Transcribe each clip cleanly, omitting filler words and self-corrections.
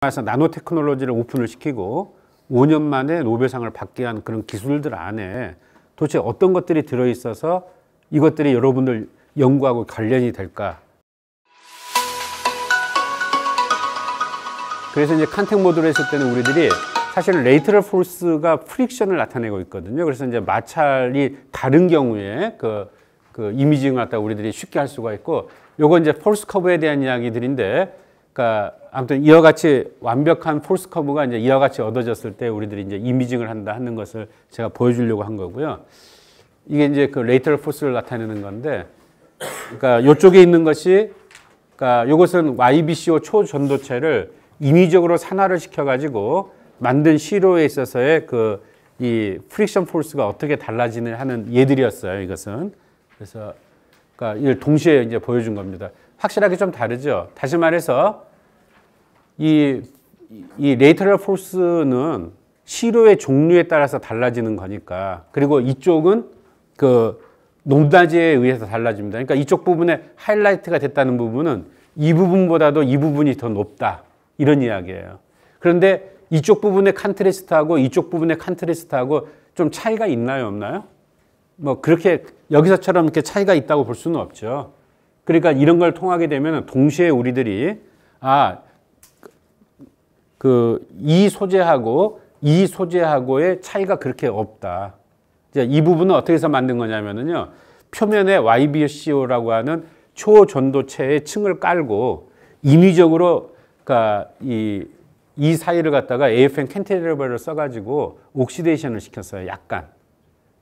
그래서 나노 테크놀로지를 오픈을 시키고 5년 만에 노벨상을 받게 한 그런 기술들 안에 도대체 어떤 것들이 들어있어서 이것들이 여러분들 연구하고 관련이 될까? 그래서 이제 칸텍 모드를 했을 때는 우리들이 사실 레이터럴 포스가 프릭션을 나타내고 있거든요. 그래서 이제 마찰이 다른 경우에 그 이미징을 갖다가 우리들이 쉽게 할 수가 있고, 요거 이제 폴스 커브에 대한 이야기들인데, 그러니까 아무튼 이와 같이 완벽한 폴스 커브가 이제 이와 같이 얻어졌을 때 우리들이 이제 이미징을 한다 하는 것을 제가 보여주려고 한 거고요. 이게 이제 그 레이터럴 포스를 나타내는 건데, 그러니까 이쪽에 있는 것이, 그러니까 이것은 YBCO 초전도체를 인위적으로 산화를 시켜가지고 만든 시로에 있어서의 이 프릭션 포스가 어떻게 달라지는 하는 예들이었어요. 이것은. 그래서 그러니까 이걸 동시에 이제 보여준 겁니다. 확실하게 좀 다르죠. 다시 말해서 이 레이터럴 포스는 시로의 종류에 따라서 달라지는 거니까. 그리고 이쪽은 그 높낮이에 의해서 달라집니다. 그러니까 이쪽 부분에 하이라이트가 됐다는 부분은 이 부분보다도 이 부분이 더 높다, 이런 이야기예요. 그런데 이쪽 부분의 컨트라스트하고 이쪽 부분의 컨트라스트하고 좀 차이가 있나요, 없나요? 뭐 그렇게 여기서처럼 이렇게 차이가 있다고 볼 수는 없죠. 그러니까 이런 걸 통하게 되면 동시에 우리들이 이 소재하고 이 소재하고의 차이가 그렇게 없다. 이제 이 부분은 어떻게 해서 만든 거냐면요, 표면에 YBCO라고 하는 초전도체의 층을 깔고 인위적으로, 그러니까 이 사이를 갖다가 AFM 캔티리버를 써가지고 옥시데이션을 시켰어요, 약간.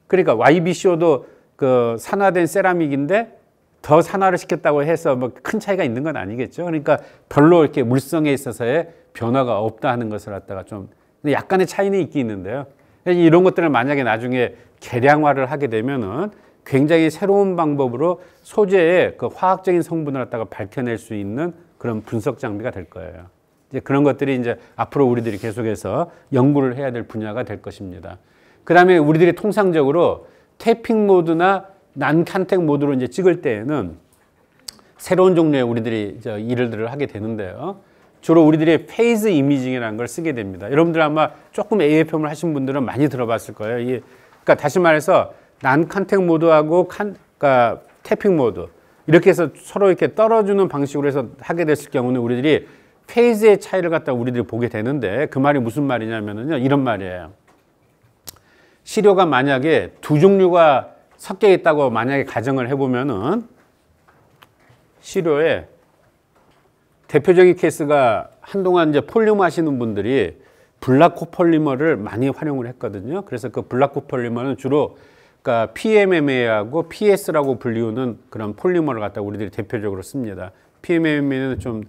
그러니까 YBCO도 그 산화된 세라믹인데 더 산화를 시켰다고 해서 뭐 큰 차이가 있는 건 아니겠죠. 그러니까 별로 이렇게 물성에 있어서의 변화가 없다 하는 것을 갖다가 좀 약간의 차이는 있긴 있는데요. 이런 것들을 만약에 나중에 개량화를 하게 되면은 굉장히 새로운 방법으로 소재의 그 화학적인 성분을 갖다가 밝혀낼 수 있는 그런 분석 장비가 될 거예요. 이제 그런 것들이 이제 앞으로 우리들이 계속해서 연구를 해야 될 분야가 될 것입니다. 그 다음에 우리들이 통상적으로 태핑 모드나 난칸텍 모드로 이제 찍을 때에는 새로운 종류의 우리들이 일들을 하게 되는데요. 주로 우리들이 페이즈 이미징이라는 걸 쓰게 됩니다. 여러분들 아마 조금 AFM을 하신 분들은 많이 들어봤을 거예요. 그러니까 다시 말해서 난칸텍 모드하고 그러니까 태핑 모드, 이렇게 해서 서로 이렇게 떨어주는 방식으로 해서 하게 됐을 경우는 우리들이 페이즈의 차이를 갖다 우리들이 보게 되는데, 그 말이 무슨 말이냐면요, 이런 말이에요. 시료가 만약에 두 종류가 섞여 있다고 만약에 가정을 해보면은, 시료에 대표적인 케이스가 한동안 이제 폴리머 하시는 분들이 블락코폴리머를 많이 활용을 했거든요. 그래서 그 블락코폴리머는 주로 그러니까 PMMA하고 PS라고 불리우는 그런 폴리머를 갖다 우리들이 대표적으로 씁니다. PMMA는 좀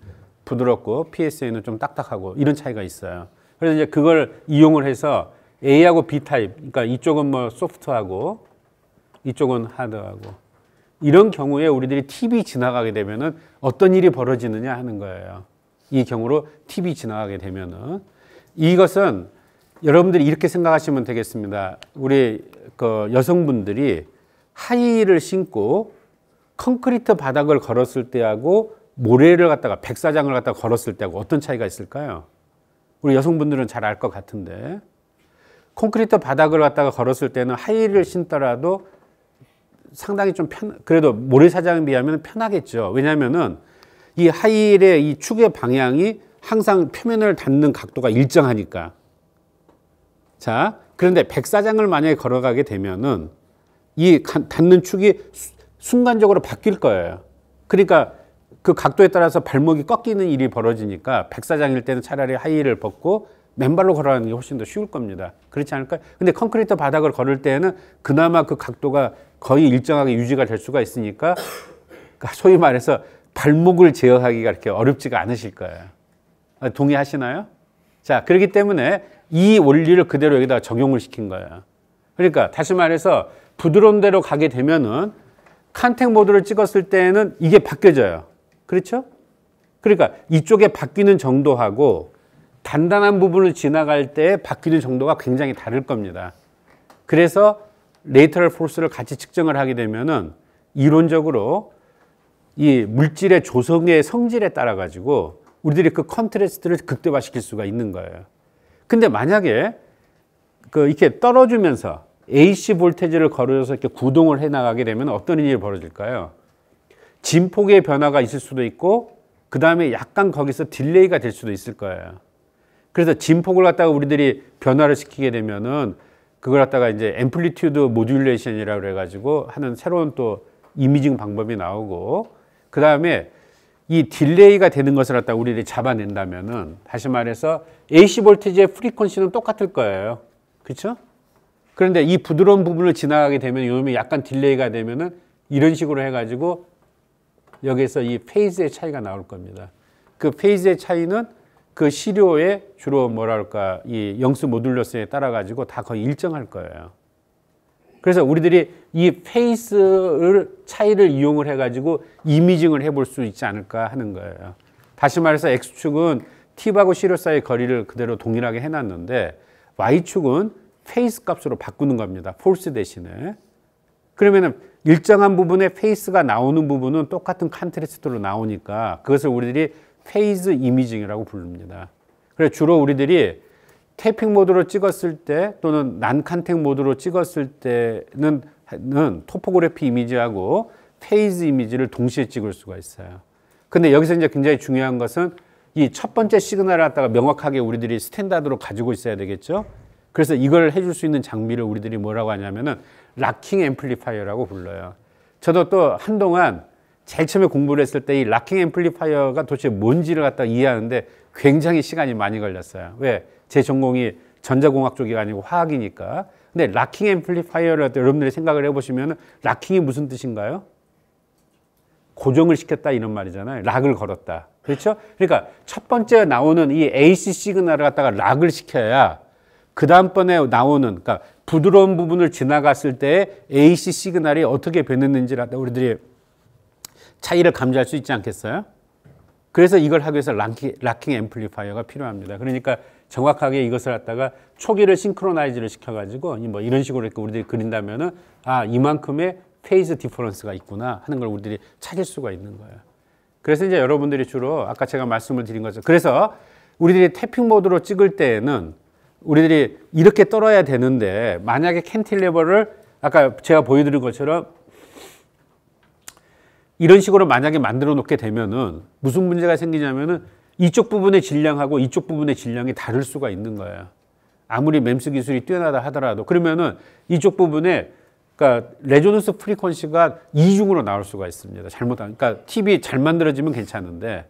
부드럽고 PSA는 좀 딱딱하고 이런 차이가 있어요. 그래서 이제 그걸 이용을 해서 A하고 B 타입, 그러니까 이쪽은 뭐 소프트하고 이쪽은 하드하고, 이런 경우에 우리들이 TB 지나가게 되면은 어떤 일이 벌어지느냐 하는 거예요. 이 경우로 TB 지나가게 되면은, 이것은 여러분들이 이렇게 생각하시면 되겠습니다. 우리 그 여성분들이 하이힐을 신고 콘크리트 바닥을 걸었을 때하고 모래를 갖다가 백사장을 갖다가 걸었을 때하고 어떤 차이가 있을까요? 우리 여성분들은 잘 알 것 같은데, 콘크리트 바닥을 갖다가 걸었을 때는 하이힐을 신더라도 상당히 좀 그래도 모래사장에 비하면 편하겠죠. 왜냐하면은 이 하이힐의 이 축의 방향이 항상 표면을 닿는 각도가 일정하니까. 자, 그런데 백사장을 만약에 걸어가게 되면은 이 닿는 축이 순간적으로 바뀔 거예요. 그러니까 그 각도에 따라서 발목이 꺾이는 일이 벌어지니까 백사장일 때는 차라리 하이힐을 벗고 맨발로 걸어가는 게 훨씬 더 쉬울 겁니다. 그렇지 않을까요? 근데 콘크리트 바닥을 걸을 때는 그나마 그 각도가 거의 일정하게 유지가 될 수가 있으니까 소위 말해서 발목을 제어하기가 그렇게 어렵지가 않으실 거예요. 동의하시나요? 자, 그렇기 때문에 이 원리를 그대로 여기다 적용을 시킨 거예요. 그러니까 다시 말해서 부드러운 데로 가게 되면은 칸텍 모드를 찍었을 때는 이게 바뀌어져요. 그렇죠? 그러니까 이쪽에 바뀌는 정도하고 단단한 부분을 지나갈 때 바뀌는 정도가 굉장히 다를 겁니다. 그래서 레이터럴 포스를 같이 측정을 하게 되면은 이론적으로 이 물질의 조성의 성질에 따라 가지고 우리들이 그 컨트라스트를 극대화시킬 수가 있는 거예요. 근데 만약에 이렇게 떨어지면서 AC 볼테이지를 걸어서 이렇게 구동을 해 나가게 되면 어떤 일이 벌어질까요? 진폭의 변화가 있을 수도 있고, 그 다음에 약간 거기서 딜레이가 될 수도 있을 거예요. 그래서 진폭을 갖다가 우리들이 변화를 시키게 되면은 그걸 갖다가 이제 앰플리튜드 모듈레이션이라고 그래가지고 하는 새로운 또 이미징 방법이 나오고, 그 다음에 이 딜레이가 되는 것을 갖다가 우리들이 잡아낸다면은, 다시 말해서 AC 볼테이지의 프리퀀시는 똑같을 거예요. 그렇죠? 그런데 이 부드러운 부분을 지나가게 되면, 요놈이 약간 딜레이가 되면은 이런 식으로 해가지고 여기에서 이 페이즈의 차이가 나올 겁니다. 그 페이즈의 차이는 그 시료의 주로 뭐랄까 이 영수 모듈러스에 따라 가지고 다 거의 일정할 거예요. 그래서 우리들이 이 페이스를 차이를 이용을 해가지고 이미징을 해볼 수 있지 않을까 하는 거예요. 다시 말해서 X축은 팁하고 시료 사이의 거리를 그대로 동일하게 해놨는데 Y축은 페이스 값으로 바꾸는 겁니다. 폴스 대신에. 그러면은 일정한 부분에 페이스가 나오는 부분은 똑같은 컨트라스트로 나오니까 그것을 우리들이 페이즈 이미징이라고 부릅니다. 그래서 주로 우리들이 테이핑 모드로 찍었을 때 또는 난컨택 모드로 찍었을 때는 토포그래피 이미지하고 페이즈 이미지를 동시에 찍을 수가 있어요. 근데 여기서 이제 굉장히 중요한 것은 이 첫 번째 시그널을 갖다가 명확하게 우리들이 스탠다드로 가지고 있어야 되겠죠. 그래서 이걸 해줄 수 있는 장비를 우리들이 뭐라고 하냐면은 락킹 앰플리파이어라고 불러요. 저도 또 한동안 제일 처음에 공부를 했을 때 이 락킹 앰플리파이어가 도대체 뭔지를 갖다 이해하는데 굉장히 시간이 많이 걸렸어요. 왜? 제 전공이 전자공학 쪽이 아니고 화학이니까. 근데 락킹 앰플리파이어를 여러분들이 생각을 해보시면 락킹이 무슨 뜻인가요? 고정을 시켰다 이런 말이잖아요. 락을 걸었다. 그렇죠? 그러니까 첫 번째 나오는 이 AC 시그널을 갖다가 락을 시켜야 그 다음번에 나오는, 그러니까 부드러운 부분을 지나갔을 때 AC 시그널이 어떻게 변했는지를 우리들이 차이를 감지할 수 있지 않겠어요? 그래서 이걸 하기 위해서 락킹 앰플리파이어가 필요합니다. 그러니까 정확하게 이것을 갖다가 초기를 싱크로나이즈를 시켜가지고 뭐 이런 식으로 이렇게 우리들이 그린다면은 아, 이만큼의 페이즈 디퍼런스가 있구나 하는 걸 우리들이 찾을 수가 있는 거예요. 그래서 이제 여러분들이 주로 아까 제가 말씀을 드린 것처럼 그래서 우리들이 태핑 모드로 찍을 때에는 우리들이 이렇게 떨어야 되는데 만약에 캔틸레버를 아까 제가 보여드린 것처럼 이런 식으로 만약에 만들어 놓게 되면은 무슨 문제가 생기냐면은 이쪽 부분의 질량하고 이쪽 부분의 질량이 다를 수가 있는 거예요. 아무리 맴스 기술이 뛰어나다 하더라도 그러면은 이쪽 부분에 그러니까 레조넌스 프리퀀시가 이중으로 나올 수가 있습니다. 잘못하면 그러니까 팁이 잘 만들어지면 괜찮은데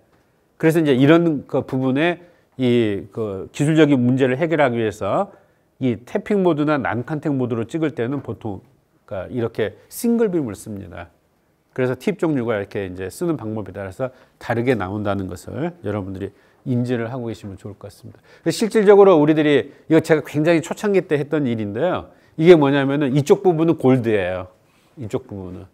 그래서 이제 이런 그 부분에 이 그 기술적인 문제를 해결하기 위해서 이 태핑 모드나 난컨택 모드로 찍을 때는 보통 그러니까 이렇게 싱글빔을 씁니다. 그래서 팁 종류가 이렇게 이제 쓰는 방법에 따라서 다르게 나온다는 것을 여러분들이 인지를 하고 계시면 좋을 것 같습니다. 실질적으로 우리들이 이거 제가 굉장히 초창기 때 했던 일인데요. 이게 뭐냐면은 이쪽 부분은 골드예요. 이쪽 부분은.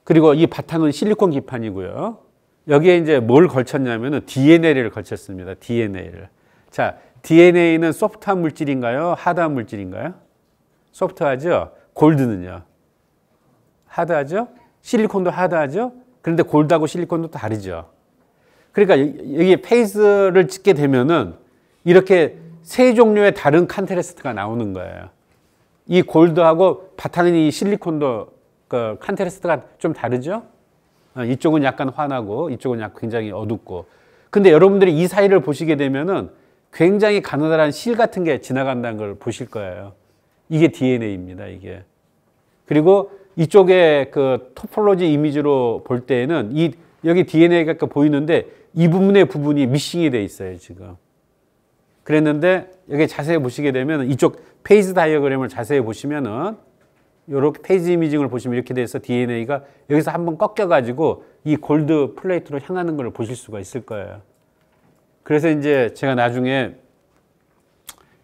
그리고 이 바탕은 실리콘 기판이고요. 여기에 이제 뭘 걸쳤냐면은 DNA를 걸쳤습니다. DNA를. 자, DNA는 소프트한 물질인가요? 하드한 물질인가요? 소프트하죠? 골드는요? 하드하죠? 실리콘도 하드하죠? 그런데 골드하고 실리콘도 다르죠. 그러니까 여기 페이스를 찍게 되면은 이렇게 세 종류의 다른 컨트라스트가 나오는 거예요. 이 골드하고 바탕의 이 실리콘도 그 컨트라스트가 좀 다르죠? 이쪽은 약간 환하고 이쪽은 약간 굉장히 어둡고. 근데 여러분들이 이 사이를 보시게 되면은 굉장히 가느다란 실 같은 게 지나간다는 걸 보실 거예요. 이게 DNA입니다, 이게. 그리고 이쪽에 그 토폴로지 이미지로 볼 때에는 여기 DNA가 보이는데 이 부분이 미싱이 돼 있어요, 지금. 그랬는데 여기 자세히 보시게 되면 이쪽 페이즈 다이어그램을 자세히 보시면은 이렇게 페이지 이미징을 보시면 이렇게 돼서 DNA가 여기서 한번 꺾여가지고 이 골드 플레이트로 향하는 걸 보실 수가 있을 거예요. 그래서 이제 제가 나중에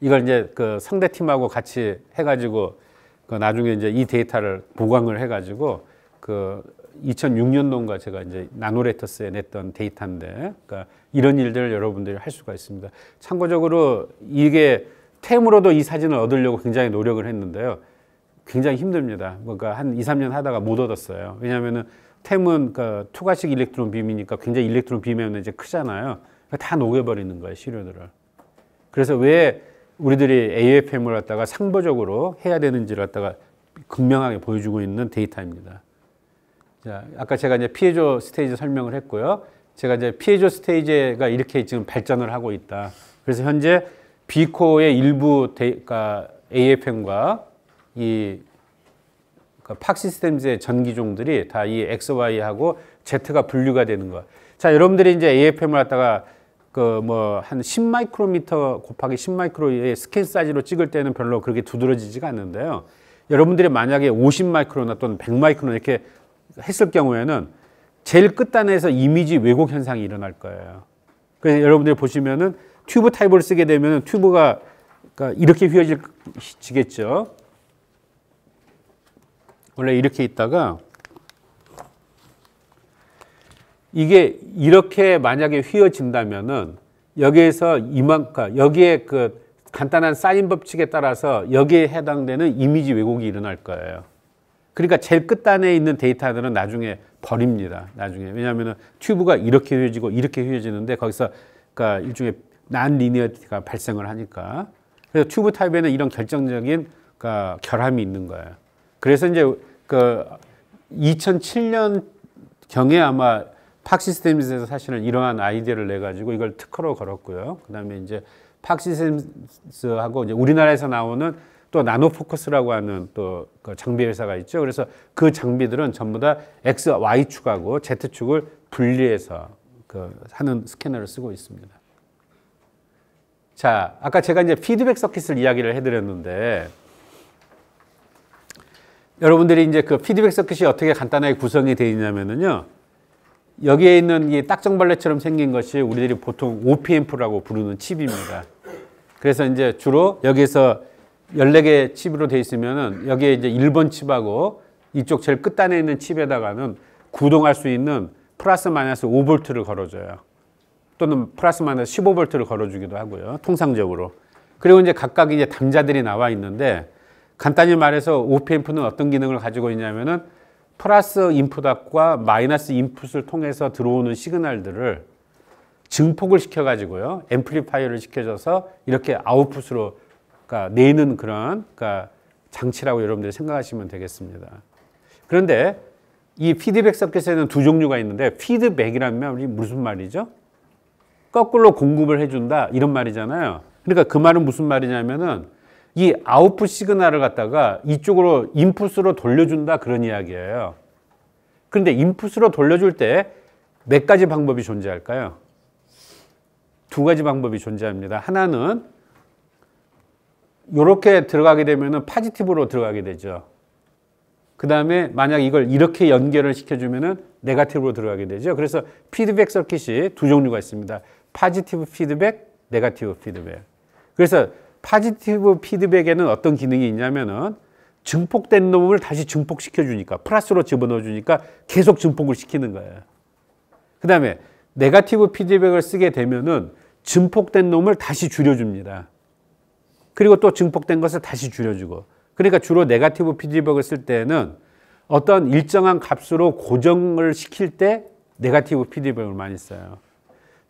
이걸 이제 그 상대 팀하고 같이 해가지고 그 나중에 이제 이 데이터를 보강을 해가지고 그 2006년도인가 제가 이제 나노레터스에 냈던 데이터인데, 그러니까 이런 일들을 여러분들이 할 수가 있습니다. 참고적으로 이게 템으로도 이 사진을 얻으려고 굉장히 노력을 했는데요. 굉장히 힘듭니다. 그러니까 한 2, 3년 하다가 못 얻었어요. 왜냐하면은 템은 그 투과식 일렉트론 빔이니까 굉장히 일렉트론 빔의 에너지가 크잖아요. 다 녹여버리는 거예요, 시료들을. 그래서 왜 우리들이 AFM을 갖다가 상보적으로 해야 되는지를 갖다가 극명하게 보여주고 있는 데이터입니다. 자, 아까 제가 이제 피에조 스테이지 설명을 했고요. 제가 이제 피에조 스테이지가 이렇게 지금 발전을 하고 있다. 그래서 현재 B코어의 일부 그러니까 AFM과 이 팍 시스템즈의 전기종들이 다 이 XY하고 Z가 분류가 되는 거. 자, 여러분들이 이제 AFM을 갖다가 그 뭐 한 10마이크로미터 곱하기 10마이크로의 스캔 사이즈로 찍을 때는 별로 그렇게 두드러지지가 않는데요. 여러분들이 만약에 50마이크로나 또는 100마이크로 이렇게 했을 경우에는 제일 끝단에서 이미지 왜곡 현상이 일어날 거예요. 그래서 여러분들이 보시면은 튜브 타입을 쓰게 되면은 튜브가 그러니까 이렇게 휘어지겠죠. 원래 이렇게 있다가 이게 이렇게 만약에 휘어진다면은 여기에서 이만큼 여기에 그 간단한 사인 법칙에 따라서 여기에 해당되는 이미지 왜곡이 일어날 거예요. 그러니까 제일 끝단에 있는 데이터들은 나중에 버립니다. 나중에. 왜냐하면 튜브가 이렇게 휘어지고 이렇게 휘어지는데 거기서 그러니까 일종의 난리니어티가 발생을 하니까. 그래서 튜브 타입에는 이런 결정적인 그러니까 결함이 있는 거예요. 그래서 이제 그 2007년 경에 아마 팍시스템즈에서 사실은 이러한 아이디어를 내 가지고 이걸 특허로 걸었고요. 그다음에 이제 팍시스템즈하고 이제 우리나라에서 나오는 또 나노포커스라고 하는 또 그 장비 회사가 있죠. 그래서 그 장비들은 전부 다 X, Y 축하고 Z 축을 분리해서 그 하는 스캐너를 쓰고 있습니다. 자, 아까 제가 이제 피드백 서킷을 이야기를 해드렸는데 여러분들이 이제 그 피드백 서킷이 어떻게 간단하게 구성이 되어 있냐면요. 여기에 있는 이 딱정벌레처럼 생긴 것이 우리들이 보통 OP앰프라고 부르는 칩입니다. 그래서 이제 주로 여기에서 14개 칩으로 되어 있으면은 여기에 이제 1번 칩하고 이쪽 제일 끝단에 있는 칩에다가는 구동할 수 있는 플러스 마이너스 5V를 걸어줘요. 또는 플러스 마이너스 15V를 걸어주기도 하고요. 통상적으로. 그리고 이제 각각 이제 단자들이 나와 있는데 간단히 말해서 OP앰프는 어떤 기능을 가지고 있냐면은 플러스 인풋과 마이너스 인풋을 통해서 들어오는 시그널들을 증폭을 시켜가지고요. 앰플리파이어를 시켜줘서 이렇게 아웃풋으로 그러니까 내는 그런 그러니까 장치라고 여러분들이 생각하시면 되겠습니다. 그런데 이 피드백 서킷에는 두 종류가 있는데 피드백이라면 우리 무슨 말이죠? 거꾸로 공급을 해준다 이런 말이잖아요. 그러니까 그 말은 무슨 말이냐면은 이 아웃풋 시그널을 갖다가 이쪽으로 인풋으로 돌려준다 그런 이야기예요. 그런데 인풋으로 돌려줄 때 몇 가지 방법이 존재할까요? 두 가지 방법이 존재합니다. 하나는 이렇게 들어가게 되면은 포지티브로 들어가게 되죠. 그 다음에 만약 이걸 이렇게 연결을 시켜주면은 네거티브로 들어가게 되죠. 그래서 피드백 서킷이 두 종류가 있습니다. 포지티브 피드백, 네거티브 피드백. 그래서 포지티브 피드백에는 어떤 기능이 있냐면은 증폭된 놈을 다시 증폭시켜 주니까 플러스로 집어넣어 주니까 계속 증폭을 시키는 거예요. 그 다음에 네거티브 피드백을 쓰게 되면은 증폭된 놈을 다시 줄여줍니다. 그리고 또 증폭된 것을 다시 줄여주고. 그러니까 주로 네거티브 피드백을 쓸 때는 어떤 일정한 값으로 고정을 시킬 때 네거티브 피드백을 많이 써요.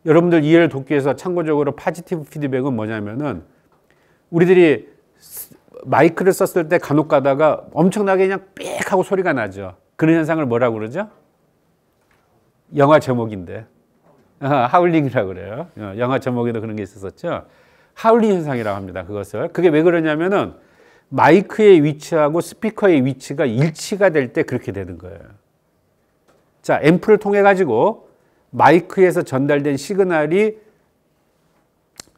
여러분들 이해를 돕기 위해서 참고적으로 포지티브 피드백은 뭐냐면은 우리들이 마이크를 썼을 때 간혹 가다가 엄청나게 그냥 삑 하고 소리가 나죠. 그런 현상을 뭐라고 그러죠? 영화 제목인데. 하울링이라고 그래요. 영화 제목에도 그런 게 있었죠. 하울링 현상이라고 합니다. 그것을. 그게 왜 그러냐면은 마이크의 위치하고 스피커의 위치가 일치가 될 때 그렇게 되는 거예요. 자, 앰프를 통해 가지고 마이크에서 전달된 시그널이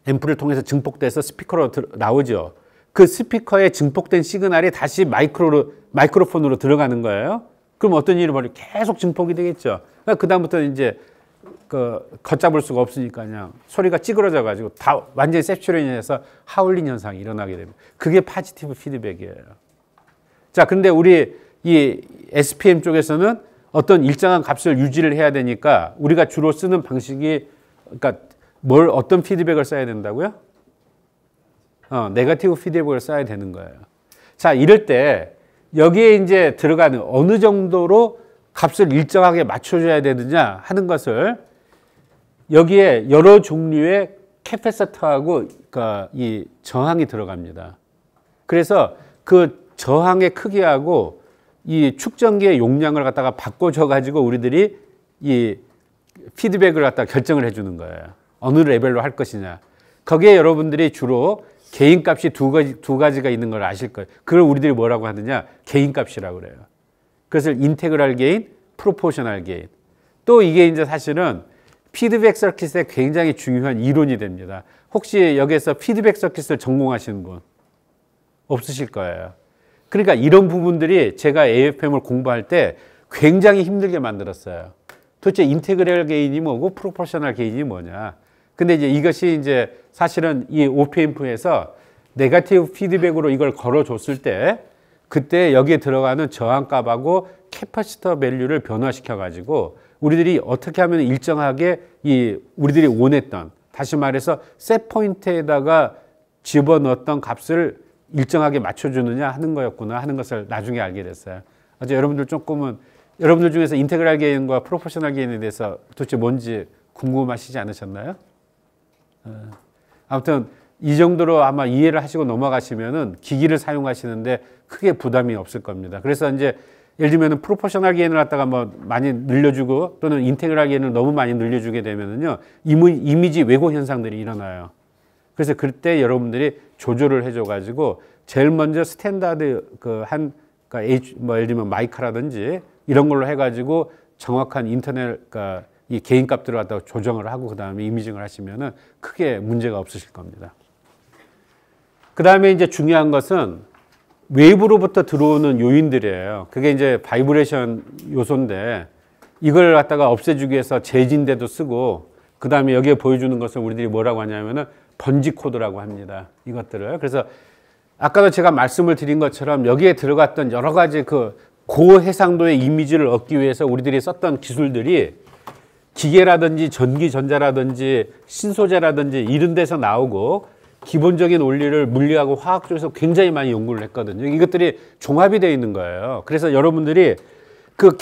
앰프를 통해서 증폭돼서 스피커로 나오죠. 그 스피커에 증폭된 시그널이 다시 마이크로폰으로 들어가는 거예요. 그럼 어떤 일이 벌어요? 계속 증폭이 되겠죠. 그러니까 그다음부터 이제 걷잡을 수가 없으니까 그냥 소리가 찌그러져 가지고 다 완전히 셉츄레이션이 해서 하울링 현상이 일어나게 됩니다. 그게 포지티브 피드백이에요. 자, 근데 우리 이 SPM 쪽에서는 어떤 일정한 값을 유지를 해야 되니까 우리가 주로 쓰는 방식이 그러니까 어떤 피드백을 써야 된다고요? 네거티브 피드백을 써야 되는 거예요. 자, 이럴 때 여기에 이제 들어가는 어느 정도로 값을 일정하게 맞춰줘야 되느냐 하는 것을 여기에 여러 종류의 캐패시터하고 그러니까 이 저항이 들어갑니다. 그래서 그 저항의 크기하고 이 축전기의 용량을 갖다가 바꿔줘 가지고 우리들이 이 피드백을 갖다가 결정을 해주는 거예요. 어느 레벨로 할 것이냐. 거기에 여러분들이 주로 개인값이 두 가지가 있는 걸 아실 거예요. 그걸 우리들이 뭐라고 하느냐? 개인값이라고 그래요. 그것을 인테그랄 게인, 프로포셔널 게인. 또 이게 이제 사실은 피드백 서킷에 굉장히 중요한 이론이 됩니다. 혹시 여기에서 피드백 서킷을 전공하시는 분 없으실 거예요. 그러니까 이런 부분들이 제가 AFM을 공부할 때 굉장히 힘들게 만들었어요. 도대체 인테그랄 게인이 뭐고 프로포셔널 게인이 뭐냐. 근데 이제 이것이 이제 사실은 이 OPMP에서 네거티브 피드백으로 이걸 걸어줬을 때 그때 여기에 들어가는 저항값하고 캐파시터 밸류를 변화시켜 가지고 우리들이 어떻게 하면 일정하게 이 우리들이 원했던 다시 말해서 셋 포인트에다가 집어넣었던 값을 일정하게 맞춰주느냐 하는 거였구나 하는 것을 나중에 알게 됐어요. 어제 여러분들 조금은 여러분들 중에서 인테그랄 게인과 프로포셔널 게인에 대해서 도대체 뭔지 궁금하시지 않으셨나요? 아무튼 이 정도로 아마 이해를 하시고 넘어가시면은 기기를 사용하시는데 크게 부담이 없을 겁니다. 그래서 이제 예를 들면 프로포셔널 게인을 갖다가 뭐 많이 늘려주고 또는 인테그랄 게인을 너무 많이 늘려주게 되면은요 이미지 왜곡 현상들이 일어나요. 그래서 그때 여러분들이 조절을 해줘 가지고 제일 먼저 스탠다드 그러니까 뭐 예를 들면 마이카라든지 이런 걸로 해가지고 정확한 인터넷 그러니까 이 개인 값들을 갖다가 조정을 하고 그 다음에 이미징을 하시면은 크게 문제가 없으실 겁니다. 그 다음에 이제 중요한 것은 외부로부터 들어오는 요인들이에요. 그게 이제 바이브레이션 요소인데 이걸 갖다가 없애주기 위해서 재진대도 쓰고 그 다음에 여기에 보여주는 것을 우리들이 뭐라고 하냐면은 번지 코드라고 합니다. 이것들을. 그래서 아까도 제가 말씀을 드린 것처럼 여기에 들어갔던 여러 가지 그 고해상도의 이미지를 얻기 위해서 우리들이 썼던 기술들이 기계라든지 전기 전자라든지 신소재라든지 이런 데서 나오고 기본적인 원리를 물리하고 화학 쪽에서 굉장히 많이 연구를 했거든요. 이것들이 종합이 되어 있는 거예요. 그래서 여러분들이 그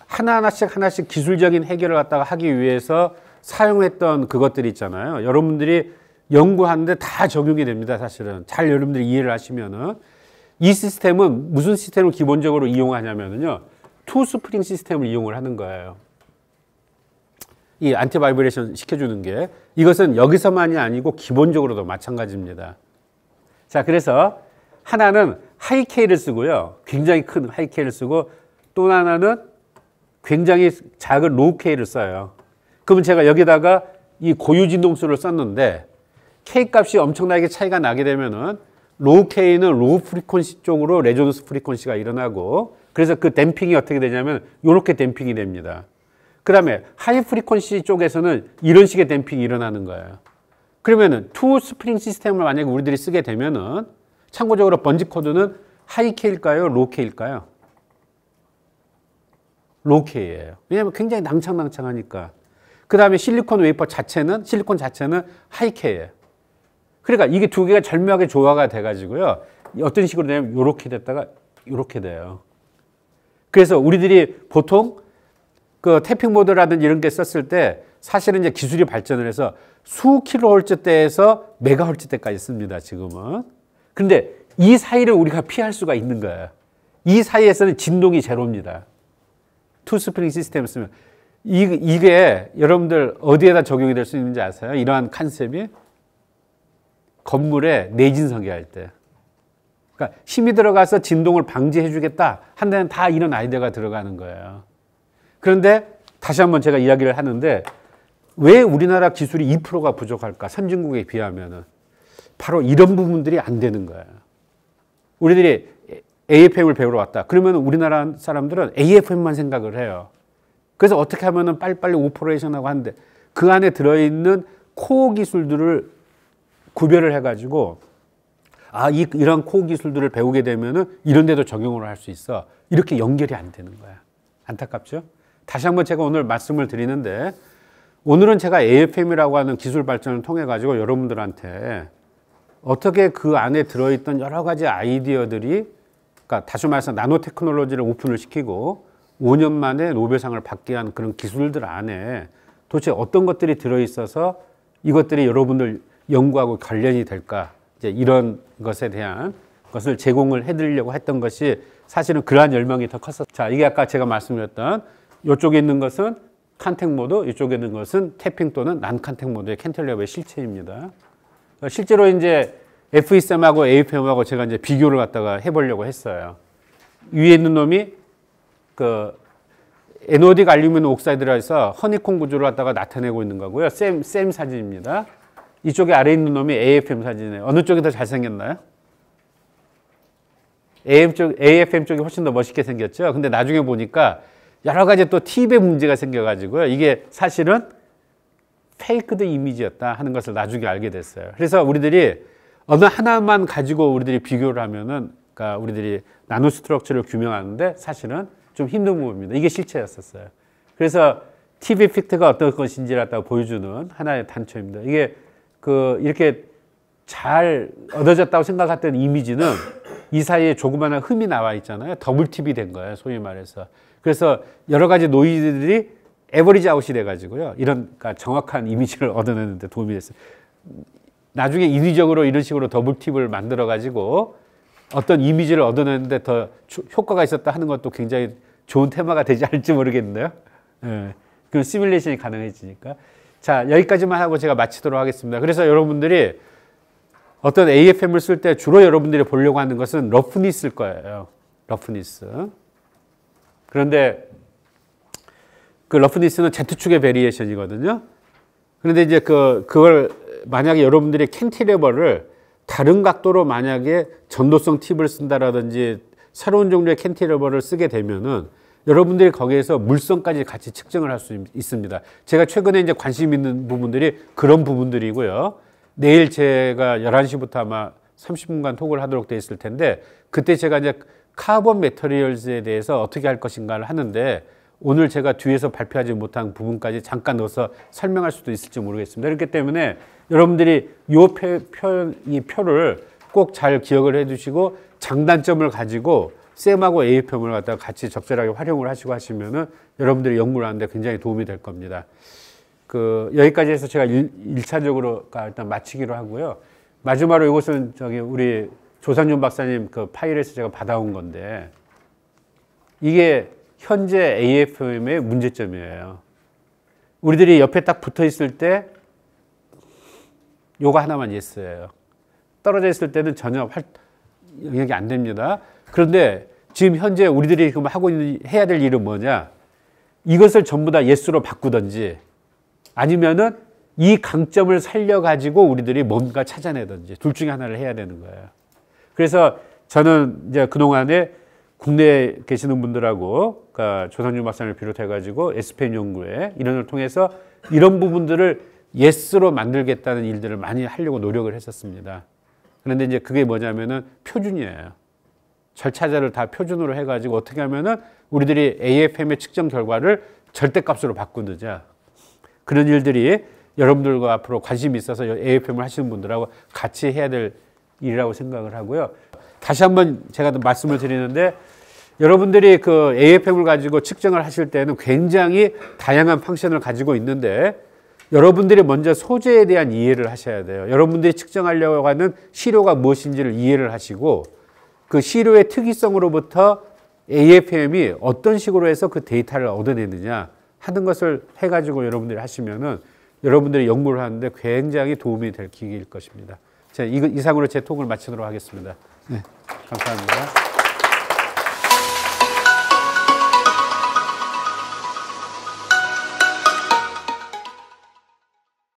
하나씩 기술적인 해결을 갖다가 하기 위해서 사용했던 그것들이 있잖아요. 여러분들이 연구하는데 다 적용이 됩니다. 사실은 잘 여러분들이 이해를 하시면은 이 시스템은 무슨 시스템을 기본적으로 이용하냐면요 투 스프링 시스템을 이용을 하는 거예요. 이 안티 바이브레이션 시켜주는 게 이것은 여기서만이 아니고 기본적으로도 마찬가지입니다. 자, 그래서 하나는 하이케이를 쓰고요. 굉장히 큰 하이케이를 쓰고 또 하나는 굉장히 작은 로우케이를 써요. 그러면 제가 여기다가 이 고유진동수를 썼는데 K 값이 엄청나게 차이가 나게 되면은 로우케이는 로우 프리퀀시 쪽으로 레조넌스 프리퀀시가 일어나고 그래서 그 댐핑이 어떻게 되냐면 이렇게 댐핑이 됩니다. 그 다음에 하이 프리퀀시 쪽에서는 이런 식의 댐핑이 일어나는 거예요. 그러면은 투 스프링 시스템을 만약에 우리들이 쓰게 되면은 참고적으로 번지 코드는 하이 K일까요? 로우 K일까요? 로우 K예요. 왜냐하면 굉장히 낭창낭창하니까. 그 다음에 실리콘 자체는 하이 K예요. 그러니까 이게 두 개가 절묘하게 조화가 돼가지고요. 어떤 식으로 되냐면 이렇게 됐다가 이렇게 돼요. 그래서 우리들이 보통 그 태핑 보드라든지 이런 게 썼을 때 사실은 이제 기술이 발전을 해서 수 킬로헤르츠대에서 메가헤르츠대까지 씁니다, 지금은. 근데 이 사이를 우리가 피할 수가 있는 거예요. 이 사이에서는 진동이 제로입니다. 투 스프링 시스템을 쓰면. 이게 여러분들 어디에다 적용이 될 수 있는지 아세요? 이러한 컨셉이? 건물에 내진석이 할 때. 그러니까 힘이 들어가서 진동을 방지해 주겠다 한 데는 다 이런 아이디어가 들어가는 거예요. 그런데 다시 한번 제가 이야기를 하는데 왜 우리나라 기술이 2%가 부족할까? 선진국에 비하면은. 바로 이런 부분들이 안 되는 거예요. 우리들이 AFM을 배우러 왔다. 그러면 우리나라 사람들은 AFM만 생각을 해요. 그래서 어떻게 하면은 빨리빨리 오퍼레이션하고 하는데 그 안에 들어있는 코어 기술들을 구별을 해가지고 이런 코어 기술들을 배우게 되면은 이런 데도 적용을 할 수 있어. 이렇게 연결이 안 되는 거야. 안타깝죠? 다시 한번 제가 오늘 말씀을 드리는데 오늘은 제가 AFM이라고 하는 기술 발전을 통해 가지고 여러분들한테 어떻게 그 안에 들어있던 여러 가지 아이디어들이 그러니까 다시 말해서 나노 테크놀로지를 오픈을 시키고 5년 만에 노벨상을 받게 한 그런 기술들 안에 도대체 어떤 것들이 들어있어서 이것들이 여러분들 연구하고 관련이 될까? 이제 이런 것에 대한 것을 제공을 해드리려고 했던 것이 사실은 그러한 열망이 더 컸었어요. 자, 이게 아까 제가 말씀드렸던 이쪽에 있는 것은 컨택 모드, 이쪽에 있는 것은 태핑 또는 난 컨택 모드의 캔틸레버의 실체입니다. 실제로 이제 FESM하고 AFM하고 제가 이제 비교를 갖다가 해보려고 했어요. 위에 있는 놈이 그 에노딕 알루미늄 옥사이드라 해서 허니콤 구조를 갖다가 나타내고 있는 거고요. 샘 사진입니다. 이쪽에 아래 있는 놈이 AFM 사진이에요. 어느 쪽이 더 잘생겼나요? AFM 쪽이 훨씬 더 멋있게 생겼죠. 근데 나중에 보니까 여러 가지 또 팁의 문제가 생겨가지고요. 이게 사실은 페이크드 이미지였다 하는 것을 나중에 알게 됐어요. 그래서 우리들이 어느 하나만 가지고 우리들이 비교를 하면은, 그러니까 우리들이 나노 스트럭처를 규명하는데 사실은 좀 힘든 부분입니다. 이게 실체였었어요. 그래서 TV 픽트가 어떤 것인지를 갖다가 보여주는 하나의 단초입니다. 이게 이렇게 잘 얻어졌다고 생각했던 이미지는 이 사이에 조그마한 흠이 나와 있잖아요. 더블 팁이 된 거예요. 소위 말해서. 그래서 여러 가지 노이즈들이 에버리지 아웃이 돼가지고요. 이런 그러니까 정확한 이미지를 얻어내는데 도움이 됐어요. 나중에 인위적으로 이런 식으로 더블 팁을 만들어가지고 어떤 이미지를 얻어내는데 더 효과가 있었다 하는 것도 굉장히 좋은 테마가 되지 않을지 모르겠네요. 예. 그 시뮬레이션이 가능해지니까. 자, 여기까지만 하고 제가 마치도록 하겠습니다. 그래서 여러분들이 어떤 AFM을 쓸 때 주로 여러분들이 보려고 하는 것은 러프니스일 거예요. 러프니스. 그런데 그 러프니스는 Z축의 베리에이션이거든요. 그런데 이제 그걸 만약에 여러분들이 캔티레버를 다른 각도로 만약에 전도성 팁을 쓴다라든지 새로운 종류의 캔티레버를 쓰게 되면은 여러분들이 거기에서 물성까지 같이 측정을 할 수 있습니다. 제가 최근에 이제 관심 있는 부분들이 그런 부분들이고요. 내일 제가 11시부터 아마 30분간 톡을 하도록 돼 있을 텐데 그때 제가 이제 카본 매터리얼즈에 대해서 어떻게 할 것인가를 하는데 오늘 제가 뒤에서 발표하지 못한 부분까지 잠깐 넣어서 설명할 수도 있을지 모르겠습니다. 그렇기 때문에 여러분들이 이 표를 꼭 잘 기억을 해 두시고 장단점을 가지고 쌤하고 AFM을 갖다가 같이 적절하게 활용을 하시고 하시면은 여러분들이 연구를 하는데 굉장히 도움이 될 겁니다. 여기까지 해서 제가 1차적으로 일단 마치기로 하고요. 마지막으로 이것은 우리 조상준 박사님 그 파일에서 제가 받아온 건데 이게 현재 AFM의 문제점이에요. 우리들이 옆에 딱 붙어 있을 때 요거 하나만 예스예요. 떨어져 있을 때는 전혀 영역이 안 됩니다. 그런데 지금 현재 우리들이 해야 될 일은 뭐냐? 이것을 전부 다 예스로 바꾸든지 아니면은 이 강점을 살려가지고 우리들이 뭔가 찾아내든지 둘 중에 하나를 해야 되는 거예요. 그래서 저는 이제 그동안에 국내에 계시는 분들하고, 그러니까 조상준 박사님을 비롯해가지고 SPN 연구회 이런을 통해서 이런 부분들을 예스로 만들겠다는 일들을 많이 하려고 노력을 했었습니다. 그런데 이제 그게 뭐냐면은 표준이에요. 절차자를 다 표준으로 해가지고 어떻게 하면은 우리들이 AFM의 측정 결과를 절대값으로 바꾸느냐. 그런 일들이 여러분들과 앞으로 관심이 있어서 AFM을 하시는 분들하고 같이 해야 될 일이라고 생각을 하고요. 다시 한번 제가 말씀을 드리는데 여러분들이 그 AFM을 가지고 측정을 하실 때는 굉장히 다양한 펑션을 가지고 있는데 여러분들이 먼저 소재에 대한 이해를 하셔야 돼요. 여러분들이 측정하려고 하는 시료가 무엇인지를 이해를 하시고 그 시료의 특이성으로부터 AFM이 어떤 식으로 해서 그 데이터를 얻어내느냐 하는 것을 해가지고 여러분들이 하시면은 여러분들이 연구를 하는데 굉장히 도움이 될 기회일 것입니다. 자, 이상으로 제 톡을 마치도록 하겠습니다. 네, 감사합니다.